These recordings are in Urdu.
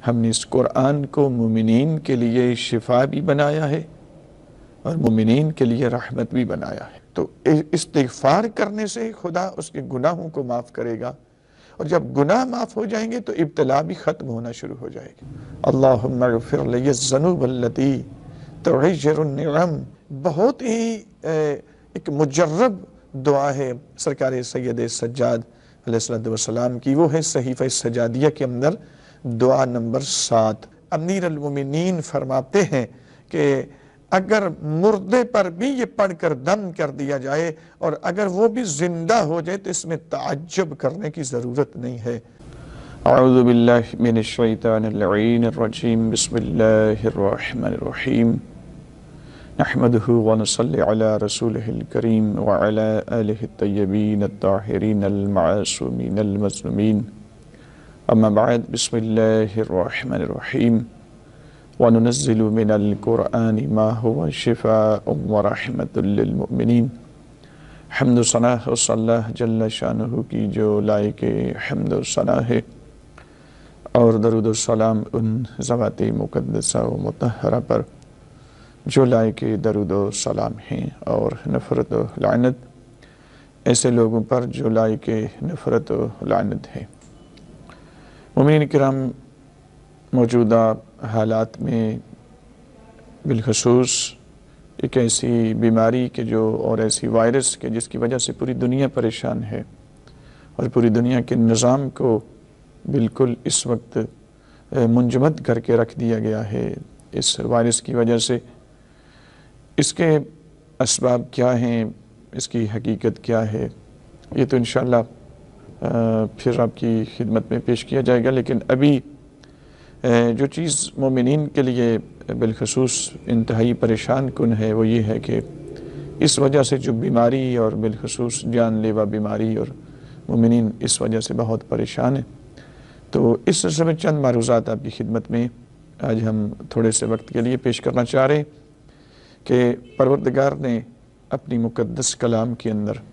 ہم نے اس قرآن کو مومنین کے لیے شفا بھی بنایا ہے اور مومنین کے لیے رحمت بھی بنایا ہے۔ تو استغفار کرنے سے خدا اس کے گناہوں کو معاف کرے گا، اور جب گناہ معاف ہو جائیں گے تو ابتلا بھی ختم ہونا شروع ہو جائے گی۔ اللہم اغفر لی الذنوب التی تعجر النعم، بہت ہی ایک مجرب دعا ہے سرکار سید سجاد علیہ السلام کی، وہ ہے صحیفہ سجادیہ کے اندر دعا نمبر 7۔ امیر المومنین فرماتے ہیں کہ اگر مردے پر بھی یہ پڑھ کر دم کر دیا جائے اور اگر وہ بھی زندہ ہو جائے تو اس میں تعجب کرنے کی ضرورت نہیں ہے۔ اعوذ باللہ من الشیطان اللعین الرجیم، بسم اللہ الرحمن الرحیم، نحمدہ ونصلی علی رسولہ الکریم وعلی آلہ الطیبین الطاہرین المعصومین المظلومین، اما بعد، بسم اللہ الرحمن الرحیم، وَنُنَزِّلُ مِنَ الْقُرْآنِ مَا هُوَ شِفَاءٌ وَرَحْمَةٌ لِّلْمُؤْمِنِينَ۔ حمد و ثنا اس اللہ جل شانہ کی جو لائق حمد و ثنا ہے، اور درود و سلام ان ذوات مقدسہ و مطہرہ پر جو لائق درود و سلام ہیں، اور نفرت و لعنت ایسے لوگوں پر جو لائق نفرت و لعنت ہے۔ مومنین کرام، موجودہ حالات میں بالخصوص ایک ایسی بیماری کے اور ایسی وائرس کے جس کی وجہ سے پوری دنیا پریشان ہے، اور پوری دنیا کے نظام کو بالکل اس وقت منجمد کر کے رکھ دیا گیا ہے اس وائرس کی وجہ سے۔ اس کے اسباب کیا ہیں، اس کی حقیقت کیا ہے، یہ تو انشاءاللہ پھر آپ کی خدمت میں پیش کیا جائے گا، لیکن ابھی جو چیز مومنین کے لیے بالخصوص انتہائی پریشان کن ہے وہ یہ ہے کہ اس وجہ سے جو بیماری، اور بالخصوص جان لیوا بیماری، اور مومنین اس وجہ سے بہت پریشان ہیں، تو اس سلسلے میں چند معروضات آپ کی خدمت میں آج ہم تھوڑے سے وقت کے لیے پیش کرنا چاہ رہے ہیں کہ پروردگار نے اپنی مقدس کلام کے اندر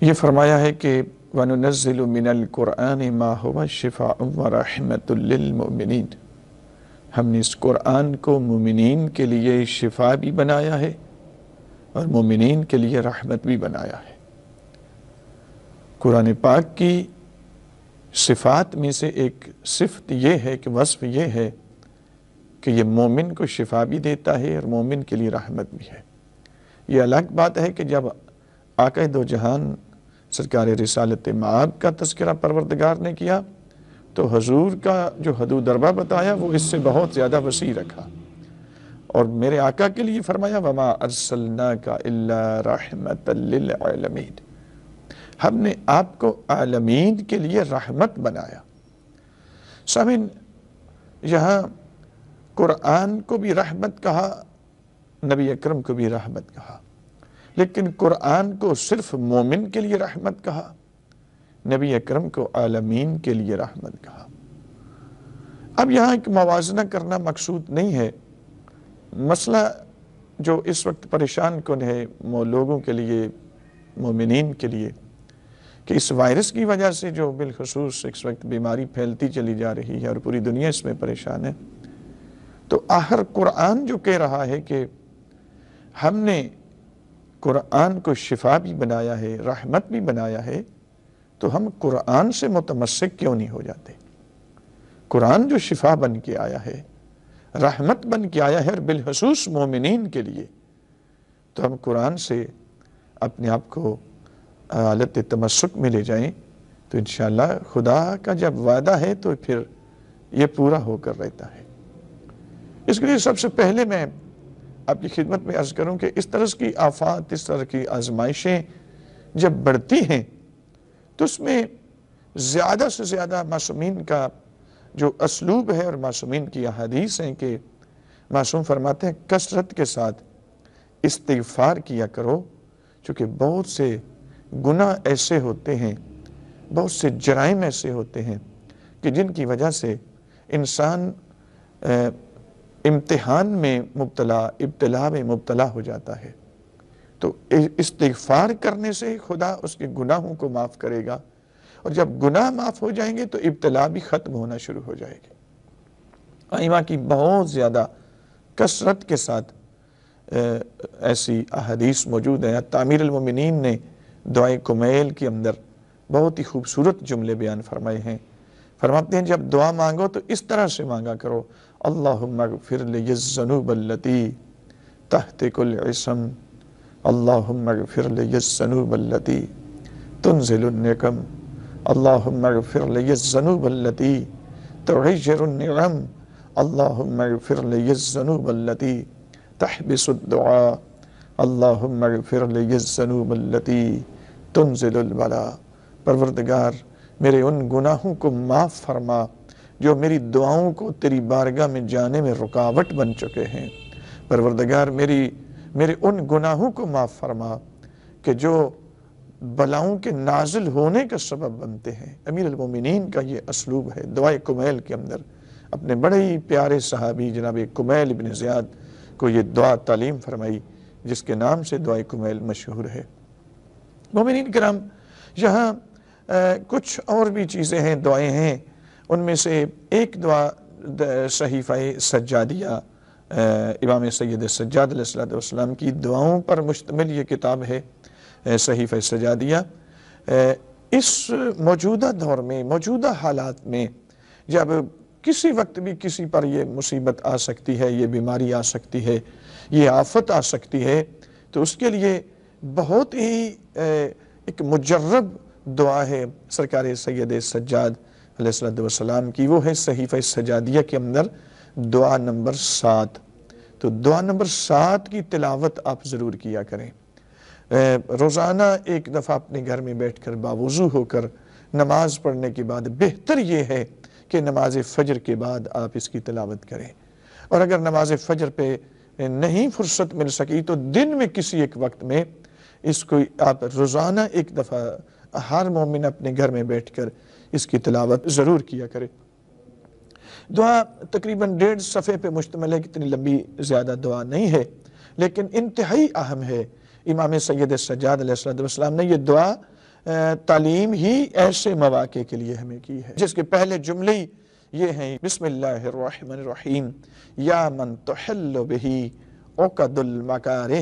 یہ فرمایا ہے کہ وَنُنَزِّلُ مِنَ الْقُرْآنِ مَا هُوَ شِفَاءٌ وَرَحْمَةٌ لِّلْمُؤْمِنِينَ، ہم نے اس قرآن کو مومنین کے لیے شفا بھی بنایا ہے اور مومنین کے لیے رحمت بھی بنایا ہے۔ قرآن پاک کی صفات میں سے ایک صفت یہ ہے کہ وصف یہ ہے کہ یہ مومن کو شفا بھی دیتا ہے اور مومن کے لیے رحمت بھی ہے۔ یہ الگ بات ہے کہ جب آقا دو جہان سرکار رسالت مآب کا تذکرہ پروردگار نے کیا تو حضور کا جو حدود دربہ بتایا وہ اس سے بہت زیادہ وسیع رکھا، اور میرے آقا کے لیے فرمایا وَمَا أَرْسَلْنَاكَ إِلَّا رَحْمَةً لِّلْعَالَمِينَ، ہم نے آپ کو عالمین کے لیے رحمت بنایا۔ سامعین، یہاں قرآن کو بھی رحمت کہا، نبی اکرم کو بھی رحمت کہا، لیکن قرآن کو صرف مومن کے لیے رحمت کہا، نبی اکرم کو عالمین کے لیے رحمت کہا۔ اب یہاں ایک موازنہ کرنا مقصود نہیں ہے، مسئلہ جو اس وقت پریشان کن ہے لوگوں کے لیے، مومنین کے لیے، کہ اس وائرس کی وجہ سے جو بالخصوص اس وقت بیماری پھیلتی چلی جا رہی ہے اور پوری دنیا اس میں پریشان ہے، تو آخر قرآن جو کہہ رہا ہے کہ ہم نے قرآن کو شفا بھی بنایا ہے، رحمت بھی بنایا ہے، تو ہم قرآن سے متمسک کیوں نہیں ہو جاتے؟ قرآن جو شفا بن کے آیا ہے، رحمت بن کے آیا ہے، اور بالخصوص مومنین کے لیے، تو ہم قرآن سے اپنے آپ کو حالت تمسک میں لے جائیں تو انشاءاللہ خدا کا جب وعدہ ہے تو پھر یہ پورا ہو کر رہتا ہے۔ اس کے لیے سب سے پہلے میں آپ کی خدمت میں عرض کروں کہ اس طرح کی آفات، اس طرح کی آزمائشیں جب بڑھتی ہیں تو اس میں زیادہ سے زیادہ معصومین کا جو اسلوب ہے اور معصومین کی احادیث ہیں کہ معصوم فرماتے ہیں کثرت کے ساتھ استغفار کیا کرو، چونکہ بہت سے گناہ ایسے ہوتے ہیں، بہت سے جرائم ایسے ہوتے ہیں کہ جن کی وجہ سے انسان امتحان میں مبتلا، ابتلا میں مبتلا ہو جاتا ہے۔ تو استغفار کرنے سے خدا اس کے گناہوں کو معاف کرے گا، اور جب گناہ معاف ہو جائیں گے تو ابتلا بھی ختم ہونا شروع ہو جائے گی۔ ائمہ کی بہت زیادہ کثرت کے ساتھ ایسی احادیث موجود ہیں۔ تعمیر المومنین نے دعائے کمیل کے اندر بہت ہی خوبصورت جملے بیان فرمائے ہیں۔ فرماتے ہیں جب دعا مانگو تو اس طرح سے مانگا کرو، اللہم اغفر لی الذنوب التی تحت کل اسم، اللہم اغفر لی الذنوب التی تنزل النقم، اللہم اغفر لی الذنوب التی تعجر النعم، اللہم اغفر لی الذنوب التی تحبس الدعاء، اللہم اغفر لی الذنوب التی تنزل البلاء۔ پروردگار میرے ان گناہوں کو معاف فرما جو میری دعاؤں کو تیری بارگاہ میں جانے میں رکاوٹ بن چکے ہیں۔ پروردگار میرے ان گناہوں کو معاف فرما کہ جو بلاؤں کے نازل ہونے کا سبب بنتے ہیں۔ امیر المومنین کا یہ اسلوب ہے۔ دعائے کمیل کے اندر اپنے بڑے ہی پیارے صحابی جناب کمیل ابن زیاد کو یہ دعا تعلیم فرمائی جس کے نام سے دعائے کمیل مشہور ہے۔ مومنین کرام، یہاں کچھ اور بھی چیزیں ہیں، دعائیں ہیں۔ ان میں سے ایک دعا صحیفہ سجادیہ، امام سید سجاد علیہ السلام کی دعاؤں پر مشتمل یہ کتاب ہے، صحیفہ سجادیہ۔ اس موجودہ دور میں، موجودہ حالات میں جب کسی وقت بھی کسی پر یہ مصیبت آ سکتی ہے، یہ بیماری آ سکتی ہے، یہ آفت آ سکتی ہے، تو اس کے لیے بہت ہی ایک مجرب دعا ہے سرکار سید سجاد علیہ السلام کی، وہ ہے صحیفہ سجادیہ کے اندر دعا نمبر 7۔ تو دعا نمبر 7 کی تلاوت آپ ضرور کیا کریں۔ روزانہ ایک دفعہ اپنے گھر میں بیٹھ کر باوضو ہو کر نماز پڑھنے کے بعد بہتر یہ ہے کہ نماز فجر کے بعد آپ اس کی تلاوت کریں، اور اگر نماز فجر پہ نہیں فرصت مل سکی تو دن میں کسی ایک وقت میں اس کو آپ روزانہ ایک دفعہ ہر مومن اپنے گھر میں بیٹھ کر اس کی تلاوت ضرور کیا کرے۔ دعا تقریباً 1.5 صفحے پہ مشتمل ہے، کتنی لمبی زیادہ دعا نہیں ہے لیکن انتہائی اہم ہے۔ امام سید سجاد علیہ السلام نے یہ دعا تعلیم ہی ایسے مواقع کے لیے ہمیں کی ہے، جس کے پہلے جملے یہ ہیں، بسم اللہ الرحمن الرحیم، یا من تحل بہی عقد المکارہ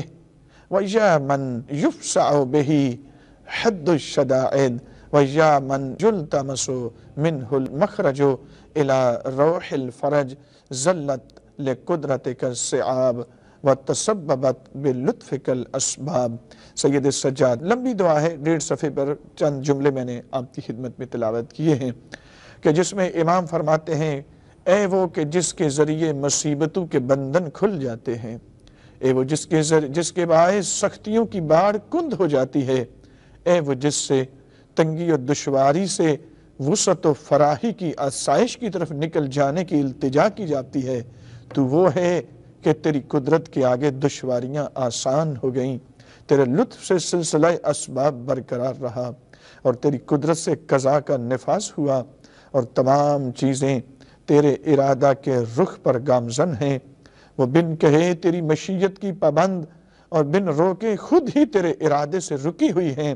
وَيَا مَنْ يُفْسَعُ بِهِ حَدُّ الشَّدَائِدِ وَيَا مَنْ يُلْتَمَسُ مِنْهُ الْمَخْرَجُ إِلَى رَوْحِ الْفَرَجِ زَلَّتْ لِقُدْرَتِكَ السِّعَابِ وَتَسَبَّبَتْ بِلُطْفِكَ الْأَسْبَابِ۔ سید سجاد لمبی دعا ہے، 1.5 صفحے پر چند جملے میں نے آپ کی خدمت میں تلاوت کیے ہیں، کہ جس میں امام فرماتے ہیں، اے وہ کہ جس کے ذریعے مصیبتوں کے بندھن کھل جاتے ہیں، اے وہ جس کے باعث سختیوں کی باڑ کند ہو جاتی ہے، اے وہ جس سے تنگی و دشواری سے وسعت و فراخی کی آسائش کی طرف نکل جانے کی التجا کی جاتی ہے، تو وہ ہے کہ تیری قدرت کے آگے دشواریاں آسان ہو گئیں، تیرے لطف سے سلسلہ اسباب برقرار رہا، اور تیری قدرت سے قضا کا نفاذ ہوا، اور تمام چیزیں تیرے ارادہ کے رخ پر گامزن ہیں۔ وہ بن کہے تیری مشیت کی پابند، اور بن روکے خود ہی تیرے ارادے سے رکی ہوئی ہیں۔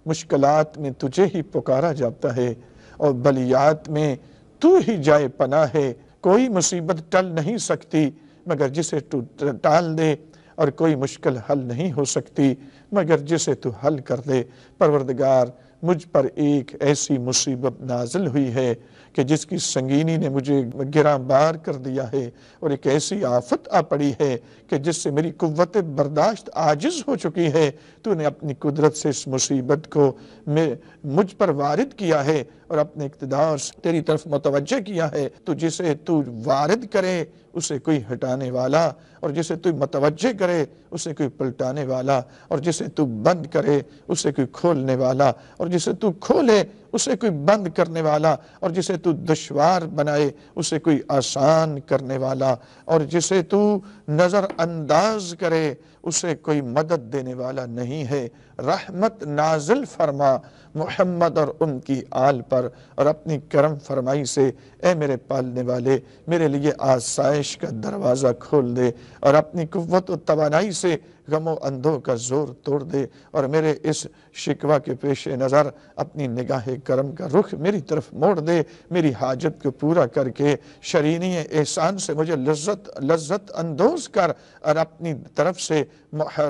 مشکلات میں تجھے ہی پکارا جاتا ہے، اور بلیات میں تو ہی جائے پناہ ہے۔ کوئی مصیبت ٹل نہیں سکتی مگر جسے تو ٹال دے، اور کوئی مشکل حل نہیں ہو سکتی مگر جسے تو حل کر دے۔ پروردگار، مجھ پر ایک ایسی مصیبت نازل ہوئی ہے کہ جس کی سنگینی نے مجھے گراں بار کر دیا ہے، اور ایک ایسی آفت آ پڑی ہے کہ جس سے میری قوت برداشت عاجز ہو چکی ہے۔ تو نے اپنی قدرت سے اس مصیبت کو مجھ پر وارد کیا ہے، اور اپنے اقتدار سے تیری طرف متوجہ کیا ہے۔ تو جسے تو وارد کرے اسے کوئی ہٹانے والا، اور جسے تو متوجہ کرے اسے کوئی پلٹانے والا، اور جسے تو بند کرے اسے کوئی کھولنے والا، اور جسے تو کھولے اسے کوئی بند کرنے والا، اور جسے تو دشوار بنائے اسے کوئی آسان کرنے والا، اور جسے تو نظر انداز کرے اسے کوئی مدد دینے والا نہیں ہے۔ رحمت نازل فرما محمد اور ان کی آل پر، اور اپنی کرم فرمائی سے اے میرے پالنے والے میرے لیے آسائش کا دروازہ کھول دے، اور اپنی قوت و توانائی سے غم و اندوں کا زور توڑ دے اور میرے اس شکوہ کے پیش نظر اپنی نگاہ کرم کا رخ میری طرف موڑ دے، میری حاجت کو پورا کر کے شرینی احسان سے مجھے لذت اندوز کر اور اپنی طرف سے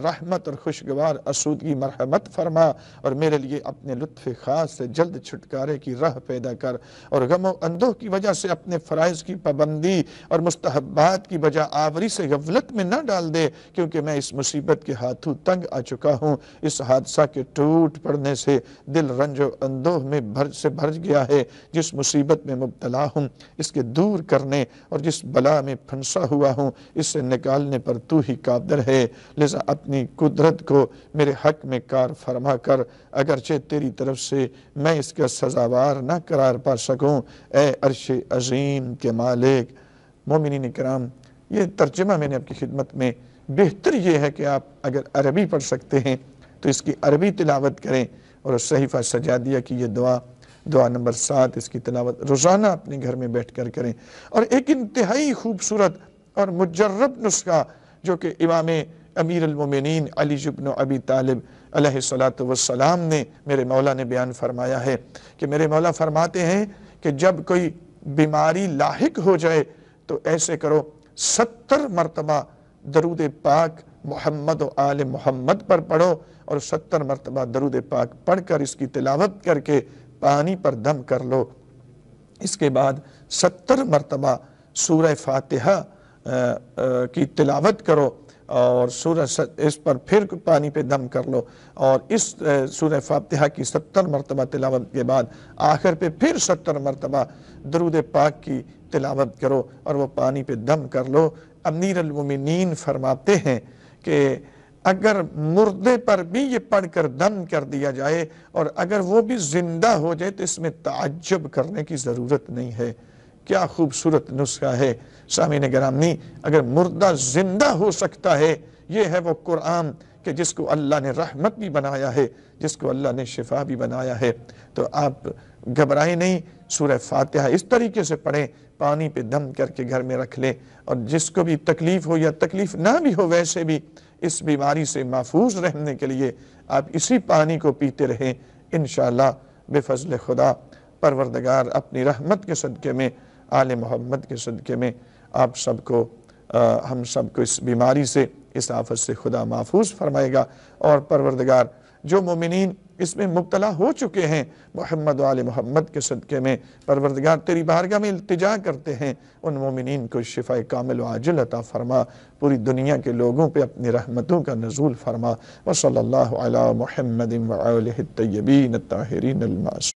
رحمت اور خوشگوار اسودگی مرحمت فرما اور میرے لیے اپنے لطف خاص سے جلد چھٹکارے کی راہ پیدا کر اور غم و اندوہ کی وجہ سے اپنے فرائض کی پابندی اور مستحبات کی بجا آوری سے غفلت میں نہ ڈال دے، کیونکہ میں اس مصیبت کے ہاتھوں تنگ آ چکا ہوں۔ اس حادثہ کے ٹوٹ پڑنے سے دل رنج و اندوہ میں بھر گیا ہے۔ جس مصیبت میں مبتلا ہوں اس کے دور کرنے اور جس بلا میں پھنسا ہوا ہوں اس سے نکالنے پر تو ہی قادر ہے، لذا اپنی قدرت کو میرے حق میں کار فرما کر، اگرچہ تیری طرف سے میں اس کا سزاوار نہ قرار پا سکوں، اے عرش عظیم کے مالک۔ مومنین کرام، یہ ترجمہ میں نے آپ کی خدمت میں، بہتر یہ ہے کہ آپ اگر عربی پڑھ سکتے ہیں تو اس کی عربی تلاوت کریں اور صحیفہ سجادیہ کی یہ دعا نمبر 7 اس کی تلاوت روزانہ اپنے گھر میں بیٹھ کر کریں۔ اور ایک انتہائی خوبصورت اور مجرب نسخہ جو کہ امام امیر المومنین علی بن ابی طالب علیہ السلام نے، میرے مولا نے بیان فرمایا ہے کہ میرے مولا فرماتے ہیں کہ جب کوئی بیماری لاحق ہو جائے تو ایسے کرو، 70 مرتبہ درود پاک محمد و آل محمد پر پڑھو اور 70 مرتبہ درود پاک پڑھ کر اس کی تلاوت کر کے پانی پر دم کر لو۔ اس کے بعد 70 مرتبہ سورہ فاتحہ کی تلاوت کرو اور اس پر پھر پانی پہ دم کر لو اور اس سورہ فاتحہ کی 70 مرتبہ تلاوت کے بعد آخر پہ پھر 70 مرتبہ درود پاک کی تلاوت کرو اور وہ پانی پہ دم کر لو۔ امیر المومنین فرماتے ہیں کہ اگر مردے پر بھی یہ پڑھ کر دم کر دیا جائے اور اگر وہ بھی زندہ ہو جائے تو اس میں تعجب کرنے کی ضرورت نہیں ہے۔ کیا خوبصورت نسخہ ہے سامعین گرامی، اگر مردہ زندہ ہو سکتا ہے، یہ ہے وہ قرآن کہ جس کو اللہ نے رحمت بھی بنایا ہے، جس کو اللہ نے شفا بھی بنایا ہے۔ تو آپ گھبرائیں نہیں، سورہ فاتحہ اس طریقے سے پڑھیں، پانی پہ دم کر کے گھر میں رکھ لیں اور جس کو بھی تکلیف ہو یا تکلیف نہ بھی ہو ویسے بھی اس بیماری سے محفوظ رہنے کے لیے آپ اسی پانی کو پیتے رہیں۔ انشاءاللہ بفضل خدا پروردگار اپنی رحمت کے صدقے میں، آل محمد کے صدقے میں آپ سب کو ہم سب کو اس بیماری سے، اس آفت سے خدا محفوظ فرمائے گا۔ اور پروردگار جو مومنین اس میں مبتلا ہو چکے ہیں محمد و آل محمد کے صدقے میں، پروردگار تیری بارگاہ میں التجا کرتے ہیں ان مومنین کو شفاء کامل و عاجل عطا فرما، پوری دنیا کے لوگوں پہ اپنی رحمتوں کا نزول فرما۔ وصلی اللہ علی محمد وآلہ الطیبین الطاہرین المعصومین۔